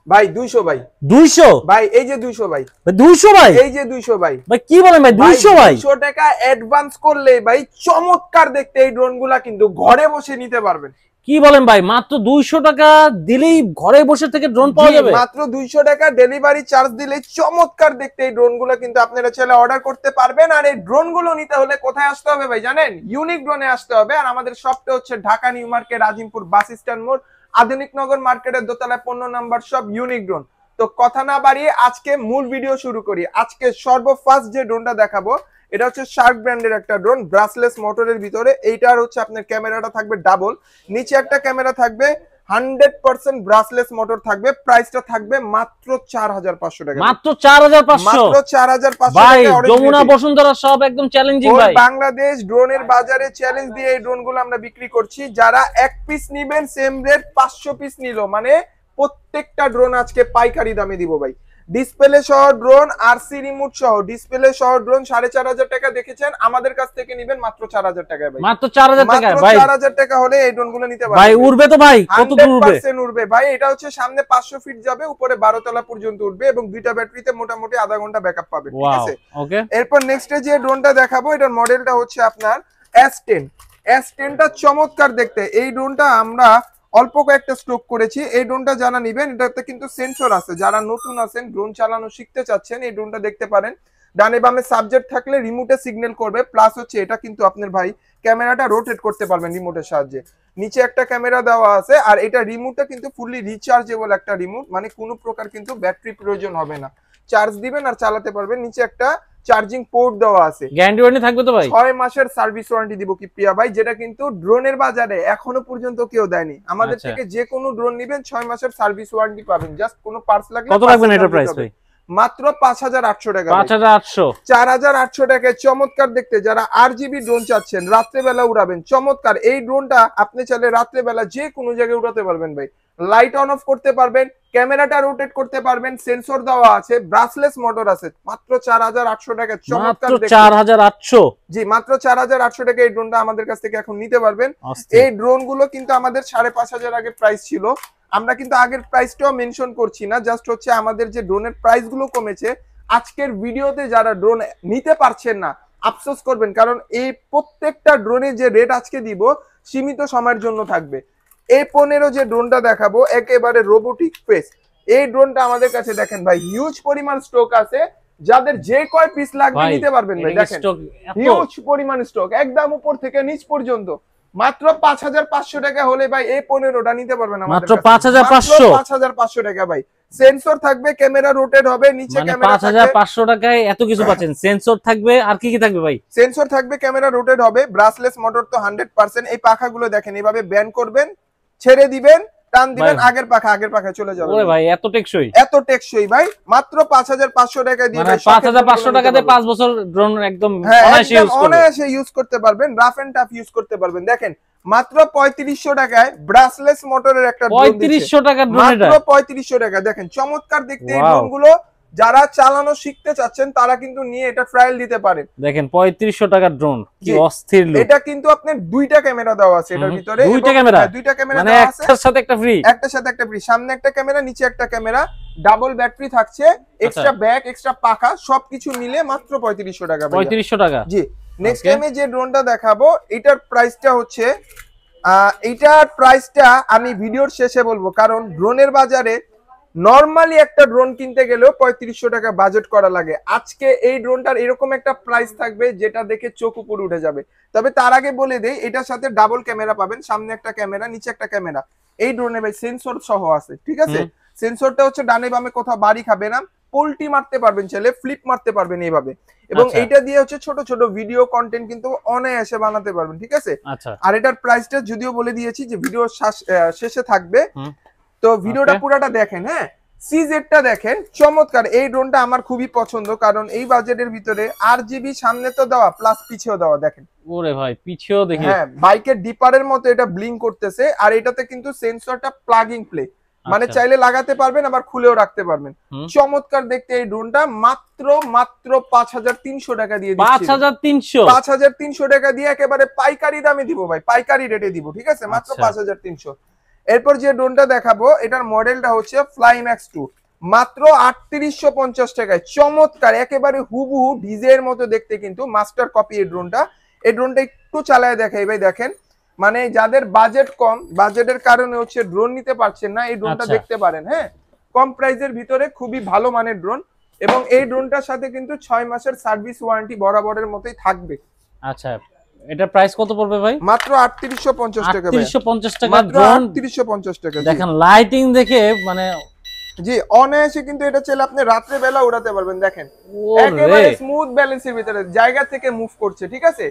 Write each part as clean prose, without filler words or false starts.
ভাই 200 ভাই 200 ভাই এই যে 200 ভাই 200 ভাই এই যে 200 ভাই ভাই কি বলেন ভাই 200 ভাই 200 টাকা অ্যাডভান্স করলে ভাই চমৎকার দেখতে এই ড্রোনগুলা কিন্তু ঘরে বসে নিতে পারবেন। কি বলেন ভাই মাত্র 200 টাকা দিলেই ঘরে বসে থেকে ড্রোন পাওয়া যাবে? মাত্র 200 টাকা ডেলিভারি চার্জ দিলে চমৎকার দেখতে এই ড্রোনগুলো কিন্তু আপনারা চাইলে অর্ডার করতে পারবেন। আর এই ড্রোনগুলো নিতে হলে কোথায় আসতে হবে ভাই জানেন? ইউনিক ড্রোনে আসতে হবে। আর আমাদের শপটা হচ্ছে Dhaka new market Azimpur bus stand মোড় আধুনিক নগর মার্কেটের দোতলায় 15 নাম্বার শপ ইউনিক ড্রোন। তো কথা না বাড়িয়ে আজকে মূল ভিডিও শুরু করি। আজকে সর্বফার্স্ট যে ড্রোনটা দেখাবো এটা হচ্ছে শার্ক ব্র্যান্ডের একটা ড্রোন, ব্রাসলেস মোটরের ভিতরে। এইটার হচ্ছে আপনার ক্যামেরাটা থাকবে ডাবল, নিচে একটা ক্যামেরা থাকবে, 100% ব্রাসলেস মোটর থাকবে। প্রাইসটা থাকবে মাত্র 4500 টাকা। মাত্র 4500? মাত্র 4500 ভাই টাকা। যমুনা বসুন্ধরা সব একদম চ্যালেঞ্জিং ভাই। বাংলাদেশ ড্রোনের বাজারে চ্যালেঞ্জ দিয়ে এই ড্রোনগুলো আমরা বিক্রি করছি। যারা এক পিস নেবেন সেম রেট, 500 পিস নিলো মানে প্রত্যেকটা ড্রোন আজকে পাইকারি দামে দিব ভাই। ডিসপ্লে সহ ড্রোন, আরসি রিমোট সহ ডিসপ্লে সহ ড্রোন 4500 টাকা দেখেছেন, আমাদের কাছ থেকে নেবেন মাত্র 4000 টাকায় ভাই। মাত্র 4000 টাকা ভাই। 4000 টাকা হলে এই ড্রোনগুলো নিতে পারবেন ভাই। উড়বে তো ভাই? কত দূর উড়বে? 100% উড়বে ভাই। এটা হচ্ছে সামনে 500 ফিট যাবে, উপরে 12 তলা পর্যন্ত উঠবে এবং দুইটা ব্যাটারিতে মোটামুটি আধা ঘন্টা ব্যাকআপ পাবেন। ঠিক আছে ওকে। এরপর নেক্সটে যে ড্রোনটা দেখাবো এটার মডেলটা হচ্ছে আপনার S10। S10টা চমৎকার দেখতে। এই ড্রোনটা আমরা অল্প কয়েকটা স্টক করেছি। এই ড্রোনটা যারা নেবেন এটাতে কিন্তু সেন্সর আছে। যারা নতুন আছেন ড্রোন চালানো শিখতে চাচ্ছেন এই ড্রোনটা দেখতে পারেন। ডানে বামে সাবজেক্ট থাকলে রিমোটে সিগন্যাল করবে, প্লাস হচ্ছে এটা কিন্তু আপনার ভাই ক্যামেরাটা রোটেট করতে পারবেন রিমোটের সাহায্যে। নিচে একটা ক্যামেরা দেওয়া আছে আর এটা রিমোটটা কিন্তু ফুললি রিচার্জেবল একটা রিমোট, মানে কোনো প্রকার কিন্তু ব্যাটারি প্রয়োজন হবে না, চার্জ দিবেন আর চালাতে পারবেন। নিচে একটা চার্জিং পোর্ট দেওয়া আছে। গ্যারান্টি ওয়ারেন্টি থাকবে তো ভাই? 6 মাসের সার্ভিস ওয়ারেন্টি দিব কি প্রিয়া ভাই, যেটা কিন্তু ড্রোনের বাজারে এখনো পর্যন্ত কেউ দেয়নি। আমাদের থেকে যে কোনো ড্রোন নেবেন 6 মাসের সার্ভিস ওয়ারেন্টি পাবেন। জাস্ট কোনো পার্টস লাগলে কত রাখবেন এটার প্রাইস ভাই? মাত্র 5800 টাকা। 5800? 4800 টাকায় চমৎকার দেখতে। যারা আরজিবি ড্রোন চাচ্ছেন রাত্রে বেলা উড়াবেন, চমৎকার এই ড্রোনটা আপনি চাইলে রাত্রে বেলা যে কোনো জায়গায় উড়াতে পারবেন ভাই। লাইট অন অফ করতে পারবেন, ক্যামেরাটা রোটেট করতে পারবেন, সেন্সর দেওয়া আছে, ব্রাসলেস মোটর আছে। মাত্র 4800 টাকা চমৎকার দেখতে। 4800? জি মাত্র 4800 টাকা এই ড্রোনটা আমাদের কাছ থেকে এখন নিতে পারবেন। এই ড্রোন গুলো কিন্তু আমাদের 5500 আগে প্রাইস ছিল। আমরা কিন্তু আগের প্রাইসটাও মেনশন করছি না, জাস্ট হচ্ছে আমাদের যে ড্রোনের প্রাইস গুলো কমেছে। আজকের ভিডিওতে যারা ড্রোন নিতে পারছেন না আফসোস করবেন, কারণ এই প্রত্যেকটা ড্রোনের যে রেট আজকে দিব সীমিত সময়ের জন্য থাকবে। A15 যে ড্রোনটা দেখাবো একেবারে রোবোটিক ফেস। এই ড্রোনটা আমাদের কাছে দেখেন ভাই হিউজ পরিমাণ স্টক আছে। যাদের যে কয় পিস লাগবে নিতে পারবেন ভাই। দেখেন হিউজ পরিমাণ স্টক একদম উপর থেকে নিচ পর্যন্ত। মাত্র 5500 টাকা হলে ভাই A15টা নিতে পারবেন আমাদের মাত্র 5500? 5500 টাকা ভাই। সেন্সর থাকবে, ক্যামেরা রোটেট হবে, নিচে ক্যামেরা থাকবে। 5500 টাকায় এত কিছু পাচ্ছেন। সেন্সর থাকবে আর কি কি থাকবে ভাই? সেন্সর থাকবে, ক্যামেরা রোটেট হবে, ব্রাসলেস মোটর তো 100%। এই পাখাগুলো দেখেন এইভাবে ব্যান্ড করবেন, ছেড়ে দিবেন, টান দিবেন, আগের পাখা চলে যাবে। ওরে ভাই এত টেকসই? এত টেকসই ভাই। মাত্র 5500 টাকা দিয়ে মানে 5500 টাকাতে 5 বছর ড্রোন একদম অনায়াসে ইউজ করতে পারবেন, রাফ এন্ড টাফ ইউজ করতে পারবেন। দেখেন মাত্র 3500 টাকায় ব্রাসলেস মোটরের একটা ড্রোন। 3500 টাকা ড্রোন? এটা মাত্র 3500 টাকা। দেখেন চমৎকার দেখতে এই ড্রোনগুলো। যারা চালানো শিখতে চাচ্ছেন তারা কিন্তু নিয়ে এটা ট্রায়াল দিতে পারেন। দেখেন 3500 টাকার ড্রোন কি অস্থির লুক। এটা কিন্তু আপনার দুইটা ক্যামেরা দেওয়া আছে এটার ভিতরে। দুইটা ক্যামেরা মানে একটার সাথে একটা ফ্রি? একটার সাথে একটা ফ্রি। সামনে একটা ক্যামেরা, নিচে একটা ক্যামেরা, ডাবল ব্যাটারি থাকছে, এক্সট্রা ব্যাক, এক্সট্রা পাখা, সবকিছু মিলে মাত্র 3500 টাকা। 3500 টাকা? জি। নেক্সট টাইমে যে ড্রোনটা দেখাবো এটার প্রাইসটা হচ্ছে এটার প্রাইসটা আমি ভিডিওর শেষে বলবো, কারণ ড্রোনের বাজারে নরমালি একটা ড্রোন কিনতে গেলেও 3500 টাকা বাজেট করা লাগে। আজকে এই ড্রোনটার এরকম একটা প্রাইস থাকবে যেটা দেখে চোখ উপরে উঠে যাবে। তবে তার আগে বলে দেই এটার সাথে ডাবল ক্যামেরা পাবেন, সামনে একটা ক্যামেরা, নিচে একটা ক্যামেরা। এই ড্রোনে ভাই সেন্সর সহ আছে। ঠিক আছে, সেন্সরটা হচ্ছে ডানে বামে কোথাও বাড়ি খাবে না, পোল্টি মারতে পারবেন, চাইলে ফ্লিপ মারতে পারবেন এইভাবে। এবং এইটা দিয়ে হচ্ছে ছোট ছোট ভিডিও কন্টেন্ট কিন্তু অনায়াসে বানাতে পারবেন। ঠিক আছে, আর এটার প্রাইসটা যদিও বলে দিয়েছি যে ভিডিও শেষে থাকবে, তো ভিডিওটা পুরোটা দেখেন। হ্যাঁ, সিজেডটা দেখেন চমৎকার। এই ড্রোনটা আমার খুবই পছন্দ, কারণ এই বাজেটের ভিতরে আরজিবি সামনে তো দেওয়া, প্লাস পিছেও দেওয়া। দেখেন ওরে ভাই পিছেও দেখেন। হ্যাঁ, বাইকের ডিপারের মতো এটা ব্লিঙ্ক করতেছে। আর এটাতে কিন্তু সেন্সরটা প্লাগ ইন প্লে, মানে চাইলে লাগাতে পারবেন আবার খুলেও রাখতে পারবেন। চমৎকার দেখতে এই ড্রোনটা। মাত্র 5300 টাকা দিয়ে দিচ্ছি। 5300 টাকা দিয়ে একেবারে পাইকারি দামে দিব ভাই, পাইকারি রেটে দিব। ঠিক আছে, মাত্র 5300। এরপর যে ড্রোনটা দেখাবো এটার মডেলটা হচ্ছে ফ্লাইম্যাক্স 2, মাত্র 3850 টাকায় চমৎকার একেবারে হুবহু ডিজে এর মতো দেখতে, কিন্তু মাস্টার কপি এই ড্রোনটা। এই ড্রোনটা একটু চালায় দেখাই ভাই, দেখেন মানে যাদের বাজেট কম, বাজেটের কারণে হচ্ছে ড্রোন নিতে পারছেন না, এই ড্রোনটা দেখতে পারেন। হ্যাঁ, কম প্রাইসের ভিতরে খুবই ভালো মানের ড্রোন, এবং এই ড্রোনটার সাথে কিন্তু 6 মাসের সার্ভিস ওয়ারেন্টি বরাবরের মতোই থাকবে। আচ্ছা, এটা প্রাইস কত পড়বে ভাই? মাত্র 3850 টাকা ভাই, 3850 টাকা মাত্র ড্রোন। 3850 টাকা। দেখেন লাইটিং দেখে মানে জি অনায়াসে কিন্তু এটা চাইলে আপনি রাত্রে বেলা উড়াতে পারবেন। দেখেন ওরে একেবারে স্মুথ ব্যালেন্সের ভিতরে জায়গা থেকে মুভ করছে, ঠিক আছে।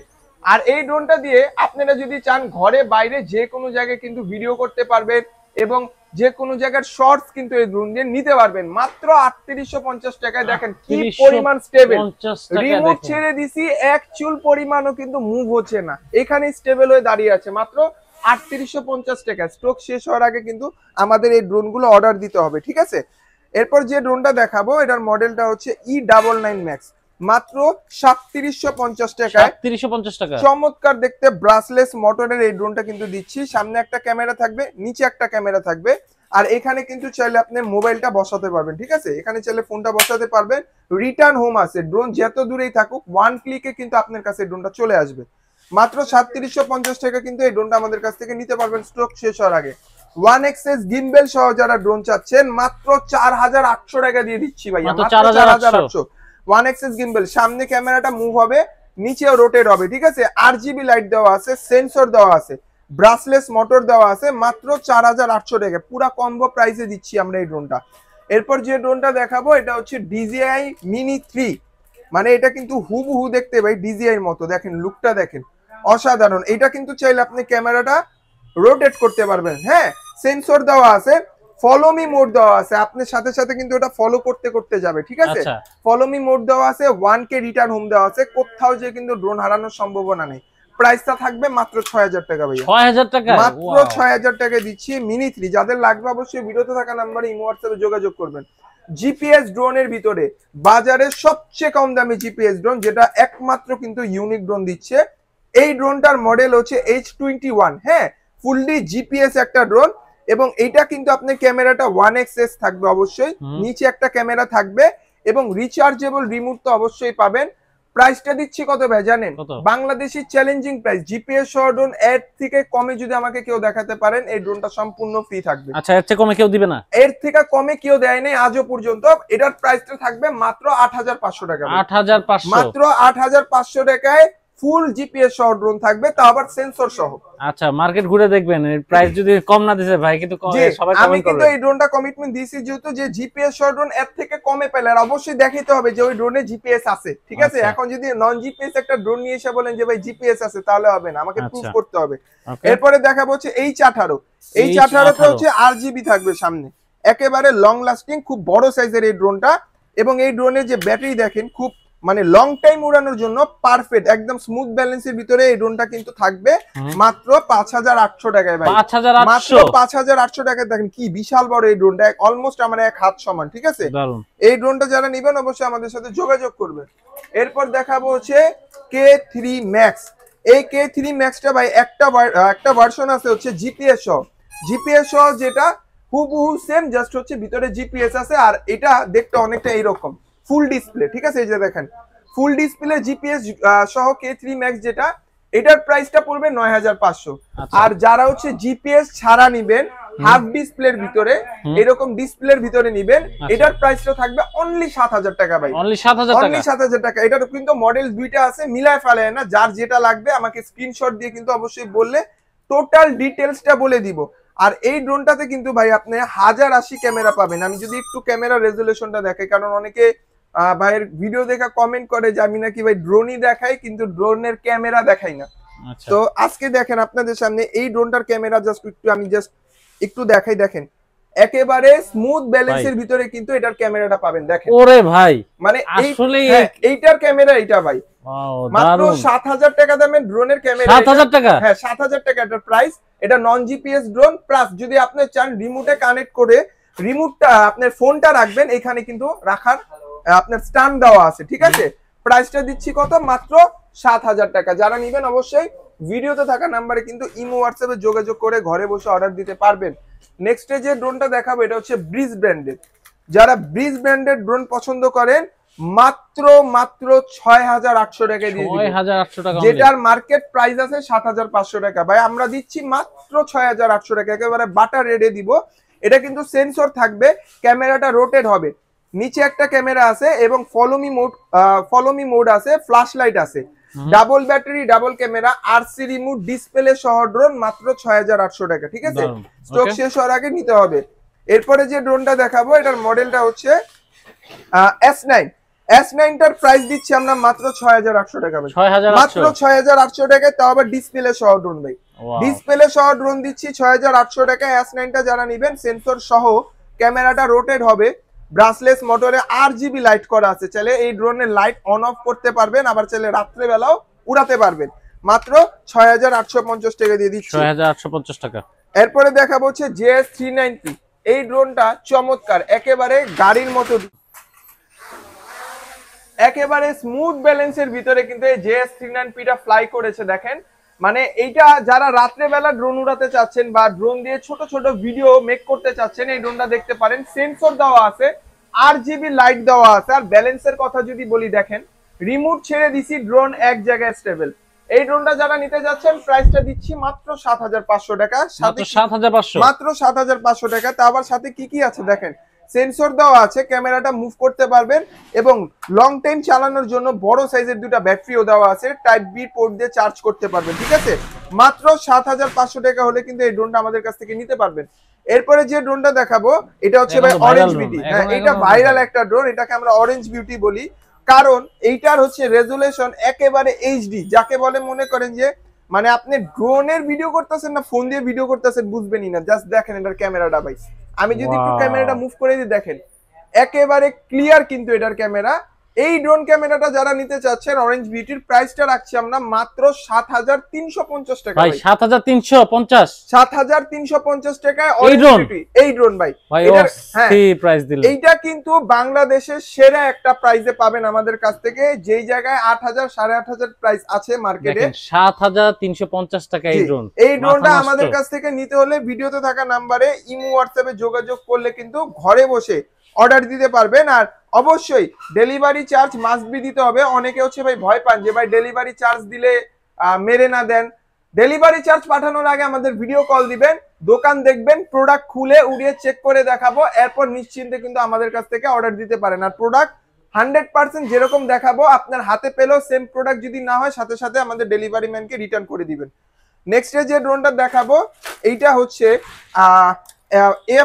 আর এই ড্রোনটা দিয়ে আপনারা যদি চান ঘরে বাইরে যে কোনো জায়গায় কিন্তু ভিডিও করতে পারবেন, এবং যে কোনো জায়গার শর্টস কিন্তু এই ড্রোন দিয়ে নিতে পারবেন মাত্র 3850 টাকায়। দেখেন কি পরিমাণ স্টেবল, রিমোট ছেড়ে দিছি এক চুল পরিমাণও কিন্তু মুভ হচ্ছে না, এখানে স্টেবল হয়ে দাঁড়িয়ে আছে মাত্র 3850 টাকা। স্টক শেষ হওয়ার আগে কিন্তু আমাদের এই ড্রোনগুলো অর্ডার দিতে হবে, ঠিক আছে। এরপর যে ড্রোনটা দেখাবো এটার মডেলটা হচ্ছে E99 ম্যাক্স, মাত্র 3750 টাকায়। 3750 টাকা চমৎকার দেখতে ব্রাসলেস মোটরের এই ড্রোনটা কিন্তু দিচ্ছি। সামনে একটা ক্যামেরা থাকবে, নিচে একটা ক্যামেরা থাকবে, আর এখানে কিন্তু চাইলে আপনি মোবাইলটা বসাতে পারবেন, ঠিক আছে। এখানে চাইলে ফোনটা বসাতে পারবেন, রিটার্ন হোম আছে, ড্রোন যত দূরেই থাকুক ওয়ান ক্লিকে কিন্তু আপনার কাছে ড্রোনটা চলে আসবে। মাত্র 3750 টাকা কিন্তু এই ড্রোনটা আমাদের কাছ থেকে নিতে পারবেন স্টক শেষ হওয়ার আগে। 1XS গিম্বেল সহ যারা ড্রোন চাচ্ছেন মাত্র 4800 টাকা দিয়ে দিচ্ছি ভাইয়া, মাত্র 4800। 1XS গিম্বেল, সামনে ক্যামেরাটা মুভ হবে, নিচেও রোটেট হবে, ঠিক আছে। RGB লাইট দেওয়া আছে, সেন্সর দেওয়া আছে, ব্রাসলেস মোটর দেওয়া আছে, মাত্র 4800 টাকা পুরা কম্বো প্রাইসে দিচ্ছি আমরা এই ড্রোনটা। এরপর যে ড্রোনটা দেখাবো এটা হচ্ছে DJI Mini 3, মানে এটা কিন্তু হুবহু দেখতে ভাই DJI এর মতো, দেখেন লুকটা দেখেন অসাধারণ। এটা কিন্তু চাইলে আপনি ক্যামেরাটা রোটেট করতে পারবেন। হ্যাঁ, সেন্সর দেওয়া আছে, ফলো মি মোড দেওয়া আছে, আপনার সাথে সাথে কিন্তু এটা ফলো করতে করতে যাবে, ঠিক আছে। ফলো মি মোড দেওয়া আছে, 1K রিটার্ন হোম দেওয়া আছে, কোথাও যে কিন্তু ড্রোন হারানোর সম্ভাবনা নেই। প্রাইসটা থাকবে মাত্র 6000 টাকা ভাইয়া, 6000 টাকা, মাত্র 6000 টাকা দিচ্ছি মিনি 3। যাদের লাগবে অবশ্যই ভিডিওতে থাকা নাম্বারে ইমো হোয়াটসঅ্যাপে যোগাযোগ করবেন। জিপিএস ড্রোনের ভিতরে বাজারে সবচেয়ে কম দামি জিপিএস ড্রোন, যেটা একমাত্র কিন্তু ইউনিক ড্রোন দিচ্ছে। এই ড্রোনটার মডেল হচ্ছে H21। হ্যাঁ, ফুললি জিপিএস একটা ড্রোন, এবং এইটা কিন্তু আপনার ক্যামেরাটা 1XS থাকবে অবশ্যই, নিচে একটা ক্যামেরা থাকবে, এবং রিচার্জেবল রিমোট তো অবশ্যই পাবেন। প্রাইসটা দিচ্ছি কত ভাই জানেন? বাংলাদেশি চ্যালেঞ্জিং প্রাইস, জিপিএস সহ ড্রোন এর থেকে কমে যদি আমাকে কেউ দেখাতে পারেন এই ড্রোনটা সম্পূর্ণ ফ্রি থাকবে। আচ্ছা, এর থেকে কমে কেউ দিবে না? এর থেকে কমে কেউ দেয় নাই আজও পর্যন্ত। এটার প্রাইসটা থাকবে মাত্র 8500 টাকা, 8500, মাত্র 8500 টাকায় ফুল জিপিএস সহ ড্রোন থাকবে, তা আবার সেন্সর সহ। আচ্ছা, মার্কেট ঘুরে দেখবেন, এর প্রাইস যদি কম না দিছে ভাই কিন্তু সবাই কমেন্ট করবে। আমি কিন্তু এই ড্রোনটা কমিটমেন্ট দিয়েছি যেহেতু যে জিপিএস সহ ড্রোন এর থেকে কমে পেলে আর অবশ্যই দেখাইতে হবে যে ওই ড্রোনে জিপিএস আছে, ঠিক আছে। এখন যদি নন জিপিএস একটা ড্রোন নিয়ে এসে বলেন যে ভাই জিপিএস আছে, তাহলে হবে না, আমাকে প্রুফ করতে হবে। এরপরে দেখাবো হচ্ছে H18। H18 তে হচ্ছে RGB থাকবে সামনে, একেবারে লং লাস্টিং, খুব বড় সাইজের এই ড্রোনটা, এবং এই ড্রোনের যে ব্যাটারি দেখেন খুব মানে লং টাইম উড়ানোর জন্য পারফেক্ট, একদম স্মুথ ব্যালেন্সের ভিতরে এই ড্রোনটা কিন্তু থাকবে মাত্র 5800 টাকায় ভাই, মাত্র 5800 টাকায়। দেখেন কি বিশাল বড় এই ড্রোনটা, অলমোস্ট আমার এক হাত সমান, ঠিক আছে। এই ড্রোনটা যারা নেবেন অবশ্যই আমাদের সাথে যোগাযোগ করবেন। এরপর দেখাবো হচ্ছে K3 Max। এই K3 Maxটা ভাই একটা ভার্সন আছে হচ্ছে জিপিএস সহ, যেটা হুবহু সেম, জাস্ট হচ্ছে ভিতরে জিপিএস আছে, আর এটা দেখতে অনেকটা এইরকম ফুল ডিসপ্লে, ঠিক আছে। এই যে দেখেন ফুল ডিসপ্লে জিপিএস সহ K3 Max যেটা, এটার প্রাইসটা পড়বে 9500। আর যারা হচ্ছে জিপিএস ছাড়া নিবেন, হাফ ডিসপ্লের ভিতরে, এরকম ডিসপ্লের ভিতরে নিবেন, এটার প্রাইসটা থাকবে অনলি 7000 টাকা ভাই, অনলি 7000 টাকা। এটার কিন্তু মডেল দুইটা আছে, মিলায় ফেলায় না, যার যেটা লাগবে আমাকে স্ক্রিনশট দিয়ে কিন্তু অবশ্যই বললে টোটাল ডিটেলসটা বলে দিব। আর এই ড্রোনটাতে কিন্তু ভাই আপনি 1080 ক্যামেরা পাবেন। আমি যদি একটু ক্যামেরা রেজুলেশনটা দেখাই, কারণ অনেকে ভাইয়ের ভিডিও দেখা কমেন্ট করে যে আমি নাকি ভাই ড্রোনই দেখাই কিন্তু ড্রোনের ক্যামেরা দেখাই না। তো আজকে দেখেন আপনাদের সামনে এই ড্রোনটার ক্যামেরা আমি জাস্ট একটু দেখাই, দেখেন একেবারে স্মুথ ব্যালেন্সের ভিতরে কিন্তু এটার ক্যামেরাটা পাবেন। দেখেন ওরে ভাই, মানে আসলে এইটার ক্যামেরা এইটা ভাই মাত্র 7000 টাকা দামের ড্রোনের ক্যামেরা, 7000 টাকা। হ্যাঁ, 7000 টাকা এটার প্রাইস। এটা নন জিপিএস ড্রোন, প্লাস যদি আপনি চান রিমোটে কানেক্ট করে রিমোটটা আপনার ফোনটা রাখবেন, এখানে কিন্তু রাখার আপনার স্ট্যান্ড দেওয়া আছে, ঠিক আছে। প্রাইসটা দিচ্ছি কত? মাত্র 7000 টাকা। যারা নিবেন অবশ্যই ভিডিওতে থাকা নাম্বারে কিন্তু ইমো হোয়াটসঅ্যাপে যোগাযোগ করে ঘরে বসে অর্ডার দিতে পারবেন। নেক্সটে যে ড্রোনটা দেখাবো এটা হচ্ছে ব্রিজ ব্র্যান্ডের। যারা ব্রিজ ব্র্যান্ডেড ড্রোন পছন্দ করেন মাত্র ৬,৮০০ টাকায় দিয়ে দিবেন, ৬,৮০০ টাকা, যেটার মার্কেট প্রাইস আছে ৭,৫০০ টাকা। ভাই আমরা দিচ্ছি মাত্র ৬,৮০০ টাকা, একেবারে বাটার রেটে দিব। এটা কিন্তু সেন্সর থাকবে, ক্যামেরাটা রোটেট হবে, নিচে একটা ক্যামেরা আছে এবং ফলোমি মোড আছে, ফ্ল্যাশ লাইট আছে, double battery, double camera, RC remote, display সহ ড্রোন মাত্র ৬,৮০০ টাকা। ঠিক আছে, স্টক শেষ হওয়ার আগে নিতে হবে। এরপরে যে ড্রোনটা দেখাবো এটার মডেলটা হচ্ছে S9টার প্রাইস দিচ্ছি আমরা মাত্র ৬,৮০০ টাকা ভাই, মাত্র ৬,৮০০ টাকায়, তাও আবার ডিসপ্লে সহ ড্রোন ভাই। ডিসপ্লে সহ ড্রোন দিচ্ছি ৬,৮০০ টাকায়। S9টা যারা নেবেন সেন্সর সহ, ক্যামেরাটা রোটেট হবে, ব্রাসলেস মোটরে RGB লাইট করা আছে, চাইলে এই ড্রোনের লাইট অন অফ করতে পারবেন, আবার চাইলে রাত্রে বেলাও উড়াতে পারবেন। মাত্র ৬,৮৫০ টাকা দিয়ে দিচ্ছি, ৬,৮৫০ টাকা। এরপরে দেখাবো হচ্ছে JS390। এই ড্রোনটা চমৎকার, একেবারে গাড়ির মতো, একেবারে স্মুথ ব্যালেন্সের ভিতরে কিন্তু এই JS390টা ফ্লাই করেছে। দেখেন, মানে এইটা যারা রাত্রে বেলা ড্রোন উড়াতে চাচ্ছেন বা ড্রোন দিয়ে ছোট ছোট ভিডিও মেক করতে চাচ্ছেন, এই ড্রোনটা দেখতে পারেন। সেন্সর দেওয়া আছে, RGB লাইট দেওয়া আছে। আর ব্যালেন্সের কথা যদি বলি, দেখেন রিমোট ছেড়ে দিছি, ড্রোন এক জায়গায় স্টেবল। এই ড্রোনটা যারা নিতে যাচ্ছেন প্রাইসটা দিচ্ছি মাত্র ৭৫০০ টাকা, মাত্র ৭৫০০ টাকা। তা আবার সাথে কি কি আছে দেখেন, সেন্সর দেওয়া আছে, ক্যামেরাটা মুভ করতে পারবেন এবং লং টাইম চালানোর জন্য বড় সাইজের দুটো ব্যাটারিও দেওয়া আছে, টাইপ বি পোর্ট দিয়ে চার্জ করতে পারবেন। ঠিক আছে, মাত্র ৭৫০০ টাকা হলে কিন্তু এই ড্রোনটা আমাদের কাছ থেকে নিতে পারবেন। এরপরে যে ড্রোনটা দেখাবো এটা হচ্ছে ভাই অরেঞ্জ বিউটি। হ্যাঁ, এটা ভাইরাল একটা ড্রোন, এটাকে আমরা অরেঞ্জ বিউটি বলি, কারণ এইটার হচ্ছে রেজুলেশন একেবারে এইচডি, যাকে বলে মনে করেন যে মানে আপনি ড্রোনের ভিডিও করতেছেন না ফোন দিয়ে ভিডিও করতেছেন বুঝবেনই না। জাস্ট দেখেন এটার ক্যামেরাটা ভাই, আমি যদি একটু ক্যামেরাটা মুভ করে দিই, দেখেন একেবারে ক্লিয়ার কিন্তু এটার ক্যামেরা। এই ড্রোন ক্যামেরাটা যারা নিতে চাচ্ছেন অরেঞ্জ বিউটির, প্রাইসটা রাখছি আমরা মাত্র ৭৩৫০ টাকা। ভাই ৭৩৫০, ৭৩৫০ টাকায় এই ড্রোন ভাই। এইটা কিন্তু বাংলাদেশের সেরা একটা প্রাইসে পাবেন আমাদের কাছ থেকে, যেই জায়গায় ৮,০০০ ৮,৫০০ প্রাইস আছে মার্কেটে, ৭৩৫০ টাকা এই ড্রোন। এই ড্রোনটা আমাদের কাছ থেকে নিতে হলে ভিডিওতে থাকা নাম্বারে ইমো হোয়াটসঅ্যাপে যোগাযোগ করলে কিন্তু ঘরে বসে অর্ডার দিতে পারবেন। আর অবশ্যই ডেলিভারি চার্জ মাস্ট বি দিতে হবে। অনেকে হচ্ছে ভাই ভয় পান যে ভাই ডেলিভারি চার্জ দিলে মেরে না দেন। ডেলিভারি চার্জ পাঠানোর আগে আমাদের ভিডিও কল দিবেন, দোকান দেখবেন, প্রোডাক্ট খুলে উড়িয়ে চেক করে দেখাবো, এরপর নিশ্চিন্তে কিন্তু আমাদের কাছ থেকে অর্ডার দিতে পারেন। আর প্রোডাক্ট 100% যেরকম দেখাবো আপনার হাতে পেলেও সেম প্রোডাক্ট যদি না হয় সাথে সাথে আমাদের ডেলিভারি ম্যানকে রিটার্ন করে দিবেন। নেক্সট যে ড্রোনটা দেখাবো এইটা হচ্ছে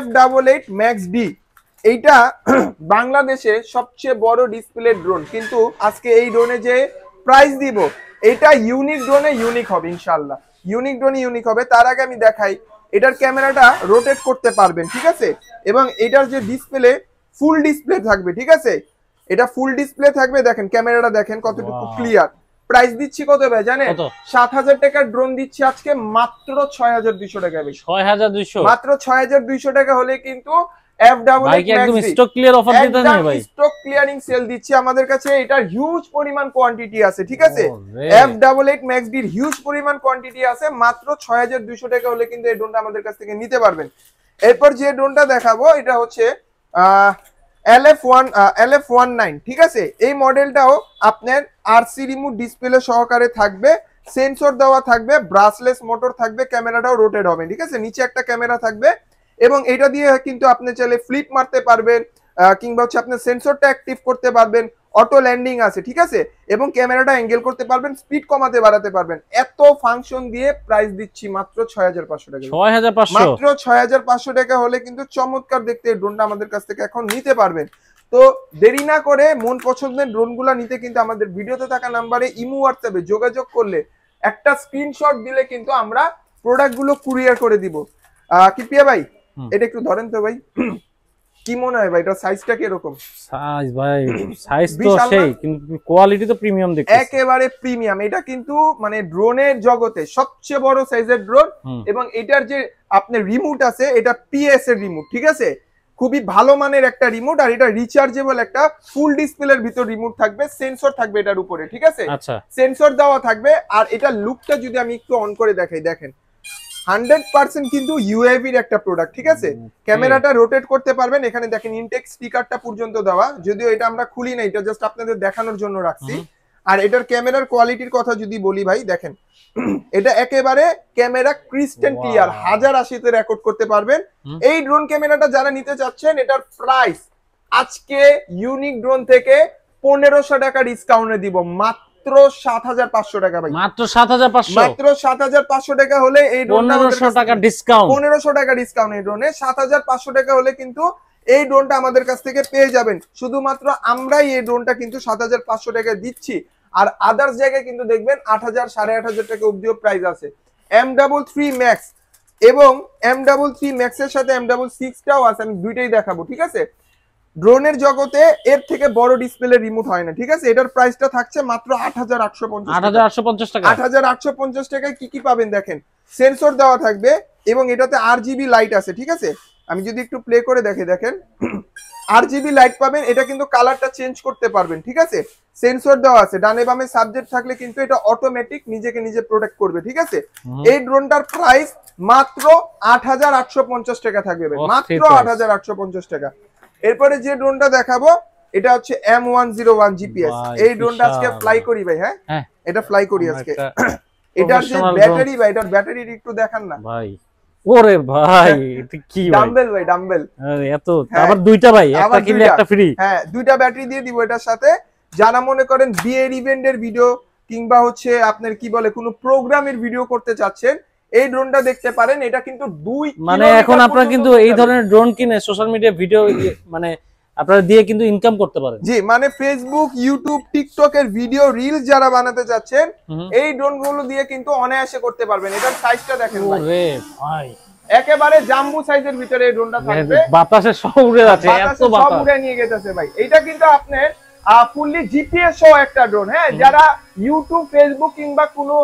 F88 Max D। এইটা বাংলাদেশে সবচেয়ে বড় ডিসপ্লে ড্রোন, কিন্তু আজকে এই ড্রোনে যে প্রাইস দিব এটা ইউনিক ড্রোনে ইউনিক হবে ইনশাআল্লাহ, ইউনিক ড্রোনে ইউনিক হবে। তার আগে আমি দেখাই এটার ক্যামেরাটা রোটেট করতে পারবেন, ঠিক আছে, এবং এটার যে ডিসপ্লে ফুল ডিসপ্লে থাকবে, ঠিক আছে, এটা ফুল ডিসপ্লে থাকবে। দেখেন ক্যামেরাটা দেখেন কতটুকু ক্লিয়ার। প্রাইস দিচ্ছি কত ভাই জানেন? ৭,০০০ টাকার ড্রোন দিচ্ছি আজকে মাত্র ৬,২০০ টাকা। ৬,২০০, মাত্র ৬,২০০ টাকা হলে কিন্তু স্টক ক্লিয়ারিং সেল দিচ্ছি আমাদের কাছে। এটার হিউজ পরিমাণ কোয়ান্টিটি আছে, ঠিক আছে, F88 Max D হিউজ পরিমাণ কোয়ান্টিটি আছে। মাত্র ৬,২০০ টাকা হলে কিন্তু এই ড্রোনটা আমাদের কাছ থেকে নিতে পারবেন। এরপর যে ড্রোনটা দেখাবো এটা হচ্ছে LF19, ঠিক আছে। এই মডেলটাও আপনার আরসি রিমোট ডিসপ্লে সহকারে থাকবে, সেন্সর দেওয়া থাকবে, ব্রাসলেস মোটর থাকবে, ক্যামেরাটাও রোটেট হবে, ঠিক আছে, নিচে একটা ক্যামেরা থাকবে এবং এটা দিয়ে কিন্তু আপনি চাইলে ফ্লিপ মারতে পারবেন কিংবা হচ্ছে আপনি সেন্সরটা অ্যাক্টিভ করতে পারবেন, অটো ল্যান্ডিং আছে, ঠিক আছে, এবং ক্যামেরাটা অ্যাঙ্গেল করতে পারবেন, স্পিড কমাতে বাড়াতে পারবেন। এত ফাংশন দিয়ে প্রাইস দিচ্ছি মাত্র ৬,৫০০ টাকা। ৬,৫০০, মাত্র ৬,৫০০ টাকা হলে কিন্তু চমৎকার দেখতে এই ড্রোনটা আমাদের কাছ থেকে এখন নিতে পারবেন। তো দেরি না করে মন পছন্দের ড্রোনগুলো নিতে কিন্তু আমাদের ভিডিওতে থাকা নাম্বারে ইমো হোয়াটসঅ্যাপে যোগাযোগ করলে একটা স্ক্রিনশট দিলে কিন্তু আমরা প্রোডাক্টগুলো কুরিয়ার করে দিব। কিপিয়া ভাই এটা একটু ধরেন তো ভাই, কি মনে হয় ভাই এটা সাইজটা কি এরকম? সাইজ ভাই সাইজ তো সেই, কিন্তু কোয়ালিটি তো প্রিমিয়াম দেখতে, একেবারে প্রিমিয়াম। এটা কিন্তু মানে ড্রোনের জগতে সবচেয়ে বড় সাইজের ড্রোন এবং এটার যে আপনার রিমোট আছে এটা পিএস এর রিমোট, ঠিক আছে, খুবই ভালো মানের একটা রিমোট, আর এটা রিচার্জেবল একটা ফুল ডিসপ্লের ভিতর রিমোট থাকবে, সেন্সর থাকবে এটার উপরে, ঠিক আছে? আচ্ছা, সেন্সর দেওয়া থাকবে। আর এটা লুকটা যদি আমি একটু অন করে দেখাই, দেখেন 100% কিন্তু ইউএভির একটা প্রোডাক্ট, ঠিক আছে? ক্যামেরাটা রোটেট করতে পারবেন, এখানে দেখেন ইনটেক স্টিকারটা পর্যন্ত দেওয়া, যদিও এটা আমরা খুলি না, এটা জাস্ট আপনাদের দেখানোর জন্য রাখছি। আর এটার ক্যামেরার কোয়ালিটির কথা যদি বলি ভাই, দেখেন এটা একেবারে ক্যামেরা ক্রিস্টাল ক্লিয়ার, 1080 তে রেকর্ড করতে পারবেন। এই ড্রোন ক্যামেরাটা যারা নিতে চাচ্ছেন, এটার প্রাইস আজকে ইউনিক ড্রোন থেকে 1500 টাকা ডিসকাউন্টে দিব, মাত্র 7500 টাকা ভাই, মাত্র 7500, মাত্র 7500 টাকা হলে এই ড্রোনটা 1500 টাকা ডিসকাউন্ট, 1500 টাকা ডিসকাউন্ট এই ড্রোনে। 7500 টাকা হলে কিন্তু এই ড্রোনটা আমাদের কাছ থেকে পেয়ে যাবেন। শুধুমাত্র আমরাই এই ড্রোনটা কিন্তু 7500 টাকা দিচ্ছি, আর আদার্স জায়গায় কিন্তু দেখবেন 8000 8500 টাকা অবধিও প্রাইস আছে। M33 Max এবং M33 Max এর সাথে M66 টাও আছে, আমি দুইটাই দেখাবো, ঠিক আছে? ড্রোনের জগতে এর থেকে বড় ডিসপ্লে রিমোট হয় না, ঠিক আছে? এটার প্রাইসটা থাকছে মাত্র 8850 টাকা। 8850 টাকায় কি কি পাবেন দেখেন, সেন্সর দেওয়া থাকবে এবং এটাতে RGB লাইট আছে, ঠিক আছে? আমি যদি একটু প্লে করে দেখেন RGB লাইট পাবেন, এটা কিন্তু কালারটা চেঞ্জ করতে পারবেন, ঠিক আছে? সেন্সর দেওয়া আছে, ডানে বামে সাবজেক্ট থাকলে কিন্তু এটা অটোমেটিক নিজেকে নিজে প্রোটেক্ট করবে, ঠিক আছে? এই ড্রোনটার প্রাইস মাত্র 8850 টাকা থাকবে, মাত্র 8850 টাকা। এরপরে যে ড্রোনটা দেখাবো এটা হচ্ছে M101 GPS। এই ড্রোনটা আজকে ফ্লাই করি ভাই, হ্যাঁ এটা ফ্লাই করি আজকে। এটার যে ব্যাটারি ভাই, এটার ব্যাটারি একটু দেখান না ভাই। ওরে ভাই, এটা কি ভাই? ডাম্বেল ভাই, ডাম্বেল। আরে এত, আবার দুইটা ভাই, একটা কিনলে একটা ফ্রি। হ্যাঁ, দুইটা ব্যাটারি দিয়ে দিব এটার সাথে। যারা মনে করেন বিয়ের ইভেন্টের ভিডিও কিংবা হচ্ছে আপনার কি বলে কোনো প্রোগ্রামের ভিডিও করতে চাচ্ছেন, এই ড্রোনটা দেখতে পারেন। এটা কিন্তু 2 মানে এখন আপনারা কিন্তু এই ধরনের ড্রোন কিনে সোশ্যাল মিডিয়া ভিডিও মানে আপনারা দিয়ে কিন্তু ইনকাম করতে পারেন। জি, মানে ফেসবুক, ইউটিউব, টিকটক এর ভিডিও রিলস যারা বানাতে চাচ্ছেন, এই ড্রোনগুলো দিয়ে কিন্তু অনায়াসে করতে পারবেন। এটার সাইজটা দেখেন ভাই, ওরে ভাই, একেবারে জাম্বু সাইজের ভিতরে এই ড্রোনটা থাকবে। বাতাসে সব উড়ে যাচ্ছে, এত বাতাস সব উড়ে নিয়ে গেছে ভাই। এটা কিন্তু আপনার ফুললি জিপিএস সহ একটা ড্রোন। হ্যাঁ, যারা ইউটিউব, ফেসবুক কিংবা কোনো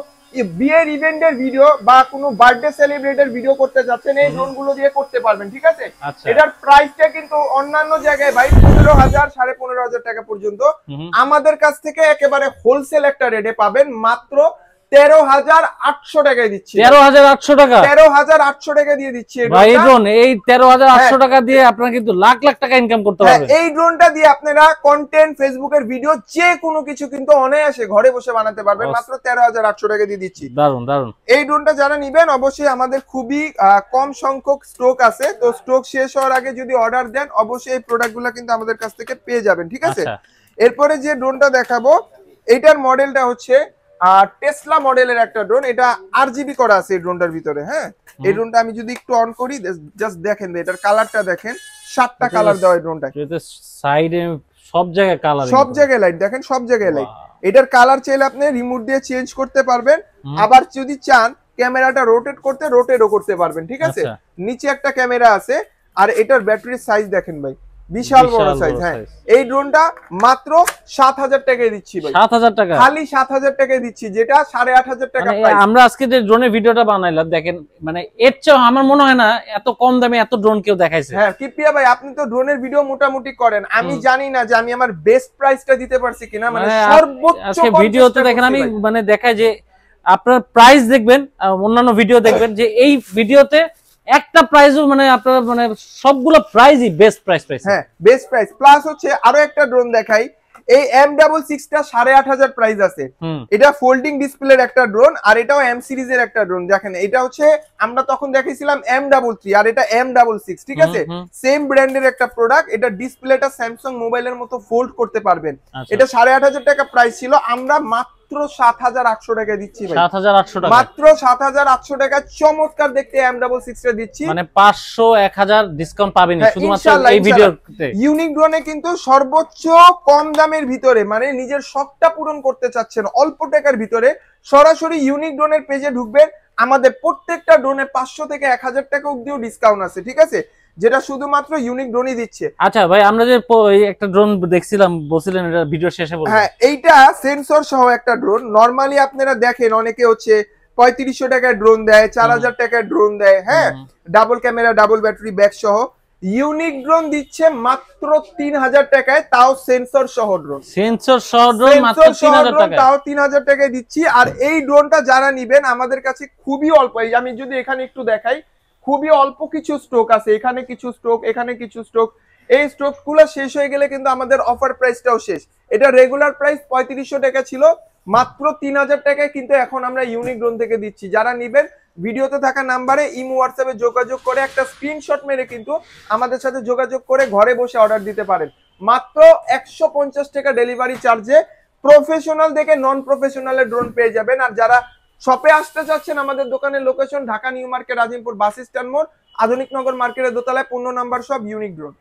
বিয়ের ইভেন্টের ভিডিও বা কোনো বার্থডে সেলিব্রেটের ভিডিও করতে যাচ্ছেন, এই ড্রোনগুলো দিয়ে করতে পারবেন, ঠিক আছে? এটার প্রাইসটা কিন্তু অন্যান্য জায়গায় ভাই 15000 15500 টাকা পর্যন্ত, আমাদের কাছ থেকে একেবারে হোলসেল একটা রেটে পাবেন মাত্র 13800 টাকায় দিচ্ছি। 13800 টাকা, 13800 টাকা দিয়ে দিচ্ছি ভাই। এই ড্রোন, এই 13800 টাকা দিয়ে আপনারা কিন্তু লাখ লাখ টাকা ইনকাম করতে পারবেন। এই ড্রোনটা দিয়ে আপনারা কন্টেন্ট, ফেসবুকের ভিডিও, যে কোনো কিছু কিন্তু অনায়াসে ঘরে বসে বানাতে পারবেন, মাত্র 13800 টাকা দিয়ে দিচ্ছি। দারুন দারুন। এই ড্রোনটা যারা নিবেন, অবশ্যই আমাদের খুবই কম সংখ্যক স্টক আছে, তো স্টক শেষ হওয়ার আগে যদি অর্ডার দেন, অবশ্যই এই প্রোডাক্টগুলো কিন্তু আমাদের কাছ থেকে পেয়ে যাবেন, ঠিক আছে? এরপরে যে ড্রোনটা দেখাবো, এইটার মডেলটা হচ্ছে টেসলা মডেলের একটা ড্রোন। এটা RGB করা আছে এই ড্রোনটার ভিতরে। হ্যাঁ, এই ড্রোনটা আমি যদি একটু অন করি, জাস্ট দেখেন এটার কালারটা দেখেন, 7টা কালার দেওয়া এই ড্রোনটা। সাইডে সব জায়গায় কালার, সব জায়গায় লাইট, দেখেন সব জায়গায় লাইট। এটার কালার চাইলে আপনি রিমোট দিয়ে চেঞ্জ করতে পারবেন, আবার যদি চান ক্যামেরাটা রোটেট করতে, রোটেটও করতে পারবেন, ঠিক আছে? নিচে একটা ক্যামেরা আছে। আর এটার ব্যাটারির সাইজ দেখেন ভাই, বিশাল বড় সাইজ। হ্যাঁ, এই ড্রোনটা মাত্র 7000 টাকায় দিচ্ছি ভাই, 7000 টাকা, খালি 7000 টাকায় দিচ্ছি, যেটা 8500 টাকা প্রাইস। আমরা আজকে যে ড্রোনের ভিডিওটা বানাইলাম, দেখেন মানে এর চেয়ে আমার মনে হয় না এত কম দামে এত ড্রোন কেউ দেখাইছে। হ্যাঁ, কিপিয়া ভাই, আপনি তো ড্রোনের ভিডিও মোটামুটি করেন, আমি জানি না যে আমি আমার বেস্ট প্রাইসটা দিতে পারছি কিনা, মানে সর্বোচ্চ আজকে ভিডিওতে দেখেন আমি মানে দেখাই যে আপনার প্রাইস দেখবেন, অন্যান্য ভিডিও দেখবেন যে এই ভিডিওতে একটা প্রাইসও মানে আপনার মানে সবগুলো প্রাইসই বেস্ট প্রাইস পাইছে। হ্যাঁ, বেস্ট প্রাইস প্লাস হচ্ছে আরো একটা ড্রোন দেখাই। এই M66 টা 8500 প্রাইস আছে। এটা ফোল্ডিং ডিসপ্লের একটা ড্রোন, আর এটাও M সিরিজের একটা ড্রোন। দেখেন এটা হচ্ছে আমরা তখন দেখাইছিলাম M33, আর এটা M66, ঠিক আছে? সেম ব্র্যান্ডের একটা প্রোডাক্ট। এটা ডিসপ্লেটা স্যামসাং মোবাইলের মতো ফোল্ড করতে পারবেন। এটা 8500 টাকা প্রাইস ছিল, আমরা মাত্র 7800 টাকা দিচ্ছি ভাই, 7800 টাকা, মাত্র 7800 টাকা চমৎকার দেখতে M66 টা দিচ্ছি। মানে 500 1000 ডিসকাউন্ট পাবেন শুধুমাত্র এই ভিডিওতে। ইউনিক ড্রোনে কিন্তু সর্বোচ্চ কম দামের ভিতরে, মানে নিজের শখটা পূরণ করতে চাচ্ছেন অল্প টাকার ভিতরে, সরাসরি ইউনিক ড্রোনের পেজে ঢুকবেন। আমাদের প্রত্যেকটা ড্রোনে 500 থেকে 1000 টাকা অবধিও ডিসকাউন্ট আছে, ঠিক আছে? যেটা শুধুমাত্র ইউনিক ড্রোনই দিচ্ছে। আচ্ছা ভাই, আমরা যে একটা ড্রোন দেখছিলাম, বলছিলেন এটা ভিডিও শেষে বলবেন। হ্যাঁ, এইটা সেন্সর সহ একটা ড্রোন। নরমালি আপনারা দেখেন অনেকে হচ্ছে 3500 টাকার ড্রোন দেয়, 4000 টাকার ড্রোন দেয়। হ্যাঁ, double camera, double battery back সহ। ইউনিক ড্রোন দিচ্ছে মাত্র 3000 টাকায়, তাও সেন্সর সহ ড্রোন। সেন্সর সহ ড্রোন মাত্র 3000 টাকায়, তাও 3000 টাকায় দিচ্ছি। আর এই ড্রোনটা যারা নিবেন আমাদের কাছে খুবই অল্প, এই আমি যদি এখানে একটু দেখাই, খুবই অল্প কিছু স্টক আছে, এখানে কিছু স্টক, এখানে কিছু স্টক। এই স্টক গুলো শেষ হয়ে গেলে কিন্তু আমাদের অফার প্রাইসটাও শেষ। এটা রেগুলার প্রাইস 3500 টাকা ছিল, মাত্র 3000 টাকায় কিন্তু এখন আমরা ইউনিক ড্রোন থেকে দিচ্ছি। যারা নিবেন ভিডিওতে থাকা নাম্বারে ইমো হোয়াটসঅ্যাপে যোগাযোগ করে একটা স্ক্রিনশট মেরে কিন্তু আমাদের সাথে যোগাযোগ করে ঘরে বসে অর্ডার দিতে পারেন। মাত্র 150 টাকা ডেলিভারি চার্জে প্রফেশনাল থেকে নন প্রফেশনালের ড্রোন পেয়ে যাবেন। আর যারা শপে আসতে চাচ্ছেন, আমাদের দোকানের location Dhaka new market, Azimpur bus stand মোড়, আধুনিক নগর মার্কেটের দোতলায় 15 নাম্বার শপ ইউনিক ড্রোন।